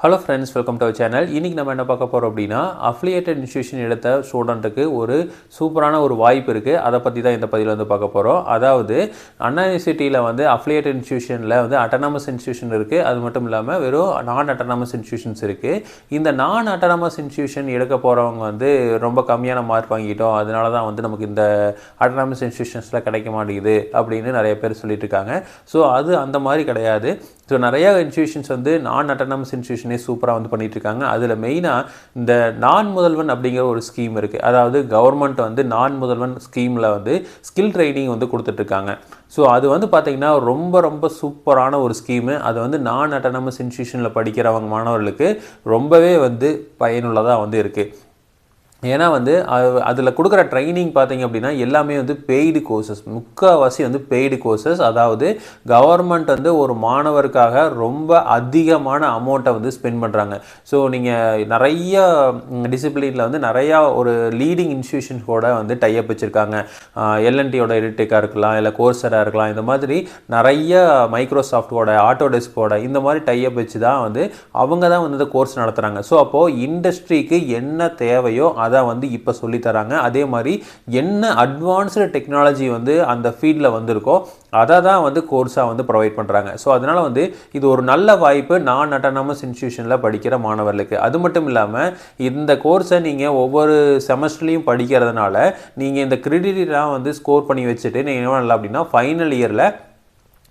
Hello friends, welcome to our channel. இன்றைக்கி நம்ம என்ன பார்க்க போகிறோம் அப்படின்னா, அஃபிலியேட்டட் இன்ஸ்டியூஷன் எடுத்த ஸ்டூடெண்ட்டுக்கு ஒரு சூப்பரான ஒரு வாய்ப்பு இருக்குது. அதை பற்றி தான் இந்த பதிவில் வந்து பார்க்க போகிறோம். அதாவது அண்ணா யூனிவர்சிட்டியில் வந்து அஃபிலியேட்டட் இன்ஸ்டியூஷனில் வந்து அட்டானமஸ் இன்ஸ்டியூஷன் இருக்குது. அது மட்டும் இல்லாமல் வெறும் நான் அட்டானமஸ் இன்ஸ்டியூஷன்ஸ் இருக்குது. இந்த நான் அட்டானமஸ் இன்ஸ்டியூஷன் எடுக்க போகிறவங்க வந்து ரொம்ப கம்மியான மார்க் வாங்கிட்டோம், அதனால தான் வந்து நமக்கு இந்த அட்டானமஸ் இன்ஸ்டியூஷன்ஸில் கிடைக்க மாட்டேங்குது அப்படின்னு நிறைய பேர் சொல்லிட்டு இருக்காங்க. ஸோ அது அந்த மாதிரி கிடையாது. ஸோ நிறையா இன்ஸ்டியூஷன்ஸ் வந்து நான் அட்டானமஸ் இன்ஸ்டியூஷனே சூப்பராக வந்து பண்ணிகிட்ருக்காங்க. அதில் மெயினாக இந்த நான் முதல்வன் அப்படிங்கிற ஒரு ஸ்கீம் இருக்குது. அதாவது கவர்மெண்ட் வந்து நான் முதல்வன் ஸ்கீமில் வந்து ஸ்கில் ட்ரைனிங் வந்து கொடுத்துட்ருக்காங்க. ஸோ அது வந்து பார்த்திங்கன்னா ரொம்ப ரொம்ப சூப்பரான ஒரு ஸ்கீமு. அது வந்து நான் அட்டானமஸ் இன்ஸ்டியூஷனில் படிக்கிறவங்க மாணவர்களுக்கு ரொம்பவே வந்து பயனுள்ளதாக வந்து இருக்குது. ஏன்னா வந்து அதில் கொடுக்குற ட்ரைனிங் பார்த்திங்க அப்படின்னா எல்லாமே வந்து பெய்டு கோர்சஸ், முக்கால்வாசி வந்து பெய்டு கோர்சஸ். அதாவது கவர்மெண்ட் வந்து ஒரு மாணவருக்காக ரொம்ப அதிகமான அமௌண்ட்டை வந்து ஸ்பெண்ட் பண்ணுறாங்க. ஸோ நீங்கள் நிறைய டிசிப்ளினில் வந்து நிறையா ஒரு லீடிங் இன்ஸ்டியூஷன்ஸ் கூட வந்து டைப் வச்சுருக்காங்க. எல்என்டியோட எடிடெக்காக இருக்கலாம், இல்லை கோர்சராக இருக்கலாம். இந்த மாதிரி நிறைய மைக்ரோசாஃப்டோட, ஆட்டோடெஸ்கோட இந்த மாதிரி டைப் வச்சு தான் வந்து அவங்க தான் வந்து இந்த கோர்ஸ் நடத்துகிறாங்க. ஸோ அப்போது இண்டஸ்ட்ரிக்கு என்ன தேவையோ அதை வந்து இப்போ சொல்லித்தராங்க. அதே மாதிரி என்ன அட்வான்ஸ்டு டெக்னாலஜி வந்து அந்த ஃபீல்டில் வந்திருக்கோ அதை தான் வந்து கோர்ஸாக வந்து ப்ரொவைட் பண்ணுறாங்க. ஸோ அதனால் வந்து இது ஒரு நல்ல வாய்ப்பு நான் அட்டானமஸ் இன்ஸ்டியூஷனில் படிக்கிற மாணவர்களுக்கு. அது மட்டும் இல்லாமல் இந்த கோர்ஸை நீங்கள் ஒவ்வொரு செமஸ்டர்லையும் படிக்கிறதுனால நீங்கள் இந்த கிரெடிட்லாம் வந்து ஸ்கோர் பண்ணி வச்சுட்டு நீங்கள் என்ன பண்ணலாம் அப்படின்னா ஃபைனல் இயரில்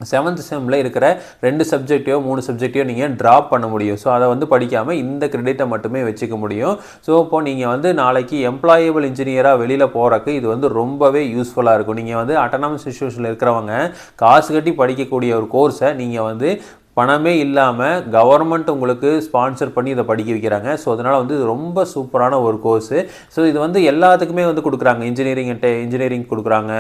7th செம்மில் இருக்கிற 2 சப்ஜெக்டையோ 3 சப்ஜெக்டையோ நீங்கள் ட்ராப் பண்ண முடியும். ஸோ அதை வந்து படிக்காமல் இந்த கிரெடிட்டை மட்டுமே வச்சுக்க முடியும். ஸோ இப்போது நீங்கள் வந்து நாளைக்கு எம்ப்ளாயபிள் இன்ஜினியராக வெளியில் போகிறக்கு இது வந்து ரொம்பவே யூஸ்ஃபுல்லாக இருக்கும். நீங்கள் வந்து அட்டானமஸ் இன்ஸ்டியூஷனில் இருக்கிறவங்க காசு கட்டி படிக்கக்கூடிய ஒரு கோர்ஸை நீங்கள் வந்து பணமே இல்லாமல் கவர்மெண்ட் உங்களுக்கு ஸ்பான்சர் பண்ணி இதை படிக்க வைக்கிறாங்க. ஸோ அதனால் வந்து இது ரொம்ப சூப்பரான ஒரு கோர்ஸு. ஸோ இது வந்து எல்லாத்துக்குமே வந்து கொடுக்குறாங்க. இன்ஜினியரிங் கொடுக்குறாங்க,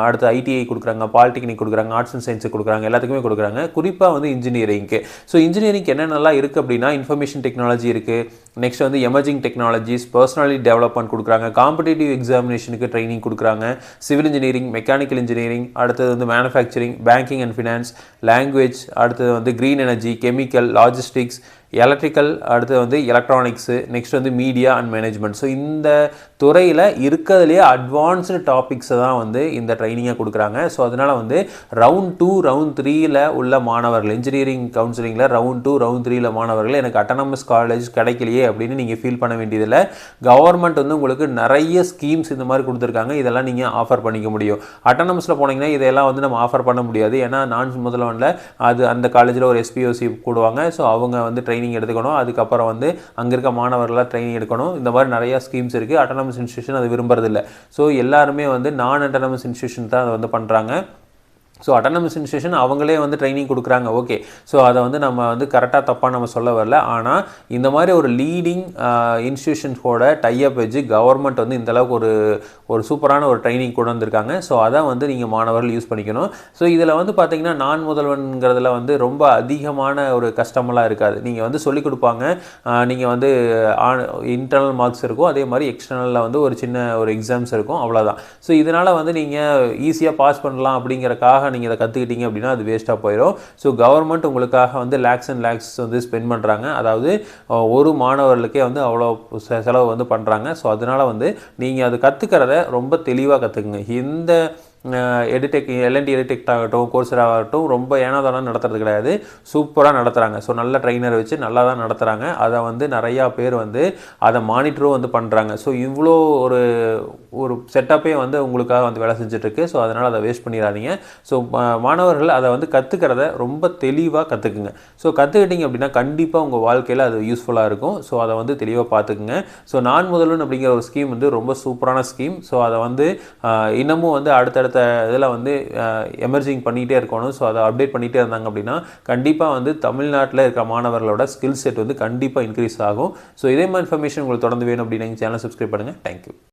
அடுத்து ஐடிஐ கொடுக்குறாங்க, பாலிடெக்னிக் கொடுக்குறாங்க, ஆர்ட்ஸ் அண்ட் சயின்ஸு கொடுக்குறாங்க, எல்லாத்துக்குமே கொடுக்குறாங்க. குறிப்பாக வந்து இன்ஜினியரிங்க்கு. ஸோ இன்ஜினியரிங்க்கு என்னென்னலாம் இருக்குது அப்படின்னா இன்ஃபர்மேஷன் டெக்னாலஜி இருக்குது, நெக்ஸ்ட் வந்து எமர்ஜிங் டெக்னாலஜிஸ், பர்சனாலிட்டி டெவலப்மெண்ட் கொடுக்குறாங்க, காம்படிட்டிவ் எக்ஸாமினேஷனுக்கு ட்ரைனிங் கொடுக்குறாங்க, சிவில் இன்ஜினியரிங், மெக்கானிக்கல் இன்ஜினியரிங், அடுத்தது வந்து manufacturing, banking and finance, language, அடுத்தது வந்து green energy, chemical, logistics, electrical, அடுத்து வந்து எலக்ட்ரானிக்ஸு, நெக்ஸ்ட் வந்து மீடியா அண்ட் மேனேஜ்மெண்ட். ஸோ இந்த துறையில் இருக்கிறதுலேயே அட்வான்ஸ்டு டாபிக்ஸை தான் வந்து இந்த ட்ரைனிங்காக கொடுக்குறாங்க. ஸோ அதனால் வந்து ரவுண்ட் 2 ரவுண்ட் 3ல் உள்ள மாணவர்கள், இன்ஜினியரிங் கவுன்சிலிங்கில் ரவுண்ட் 2 ரவுண்ட் 3ல் மாணவர்கள் எனக்கு அட்டானமஸ் காலேஜ் கிடைக்கலையே அப்படின்னு நீங்கள் ஃபீல் பண்ண வேண்டியதில்லை. கவர்மெண்ட் வந்து உங்களுக்கு நிறைய ஸ்கீம்ஸ் இந்த மாதிரி கொடுத்துருக்காங்க. இதெல்லாம் நீங்கள் ஆஃபர் பண்ணிக்க முடியும். அட்டானமஸில் போனீங்கன்னா இதெல்லாம் வந்து நம்ம ஆஃபர் பண்ண முடியாது. ஏன்னா நான் முதல்ல அது அந்த காலேஜில் ஒரு எஸ்பிஓசி கூடுவாங்க. ஸோ அவங்க வந்து ட்ரைனிங் எடுத்துக்கணும். அதுக்கப்புறம் வந்து அங்கே இருக்க மாணவர்களாக ட்ரைனிங் எடுக்கணும். இந்த மாதிரி நிறையா ஸ்கீம்ஸ் இருக்குது. அட்டானமஸ் இன்ஸ்டியூஷன் அது விரும்புறதில்லை. ஸோ எல்லாருமே வந்து நான் அட்டானமஸ் இன்ஸ்டியூஷன் தான் அதை வந்து பண்ணுறாங்க. ஸோ அட்டானமஸ் இன்ஸ்டியூஷன் அவங்களே வந்து ட்ரைனிங் கொடுக்குறாங்க. ஓகே, ஸோ அதை வந்து நம்ம வந்து கரெக்டாக தப்பாக நம்ம சொல்ல வரல. ஆனால் இந்த மாதிரி ஒரு லீடிங் இன்ஸ்டியூஷன்ஸோட டைப் வச்சு கவர்மெண்ட் வந்து இந்தளவுக்கு ஒரு சூப்பரான ஒரு ட்ரைனிங் கொண்டு வந்திருக்காங்க. ஸோ அதை வந்து நீங்கள் மாணவர்கள் யூஸ் பண்ணிக்கணும். ஸோ இதில் வந்து பார்த்திங்கன்னா நான் முதல்வன்கிறதுல வந்து ரொம்ப அதிகமான ஒரு கஷ்டமெல்லாம் இருக்காது. நீங்கள் வந்து சொல்லிக் கொடுப்பாங்க. நீங்கள் வந்து இன்டர்னல் மார்க்ஸ் இருக்கும், அதே மாதிரி எக்ஸ்டர்னலில் வந்து ஒரு சின்ன ஒரு எக்ஸாம்ஸ் இருக்கும், அவ்வளோதான். ஸோ இதனால் வந்து நீங்கள் ஈஸியாக பாஸ் பண்ணலாம் அப்படிங்கிறக்காக நீங்கள் இதை கற்றுக்கிட்டீங்க அப்படின்னா அது வேஸ்ட்டாக போயிடும். ஸோ கவர்மெண்ட் உங்களுக்காக வந்து லேக்ஸ் அண்ட் லேக்ஸ் வந்து ஸ்பெண்ட் பண்ணுறாங்க. அதாவது ஒரு மாணவர்களுக்கே வந்து அவ்வளோ செலவு வந்து பண்ணுறாங்க. ஸோ அதனால் வந்து நீங்கள் அது கற்றுக்கிறத ரொம்ப தெளிவாக கற்றுக்குங்க. இந்த எல்என்டி எடிடெக் ஆகட்டும், கோர்சரா ஆகட்டும் ரொம்ப ஏனாதானம் நடத்துறது கிடையாது, சூப்பராக நடத்துகிறாங்க. ஸோ நல்ல ட்ரைனர் வச்சு நல்லா தான் நடத்துகிறாங்க. அதை வந்து நிறையா பேர் வந்து அதை மானிட்டரும் வந்து பண்ணுறாங்க. ஸோ இவ்வளோ ஒரு செட்டப்பே வந்து உங்களுக்காக வந்து வேலை செஞ்சுட்ருக்கு. ஸோ அதனால் அதை வேஸ்ட் பண்ணிடாதீங்க. ஸோ மாணவர்கள் அதை வந்து கற்றுக்கிறத ரொம்ப தெளிவாக கற்றுக்குங்க. ஸோ கற்றுக்கிட்டிங்க அப்படின்னா கண்டிப்பாக உங்கள் வாழ்க்கையில் அது யூஸ்ஃபுல்லாக இருக்கும். ஸோ அதை வந்து தெளிவாக பார்த்துக்குங்க. ஸோ நான் முதல்வன் அப்படிங்கிற ஒரு ஸ்கீம் வந்து ரொம்ப சூப்பரான ஸ்கீம். ஸோ அதை வந்து இன்னமும் வந்து அடுத்தடுத்த இதில் வந்து எமர்ஜிங் பண்ணிகிட்டே இருக்கணும். ஸோ அதை அப்டேட் பண்ணிகிட்டே இருந்தாங்க அப்படின்னா கண்டிப்பாக வந்து தமிழ்நாட்டில் இருக்கிற மாணவர்களோட ஸ்கில் செட் வந்து கண்டிப்பாக இன்க்ரீஸ் ஆகும். ஸோ இதே மாதிரி இன்ஃபர்மேஷன் உங்களுக்கு தொடர்ந்து வேணும் அப்படின்னு எங்கள் சேனல் சப்ஸ்கிரைப் பண்ணுங்கள். தேங்க்யூ.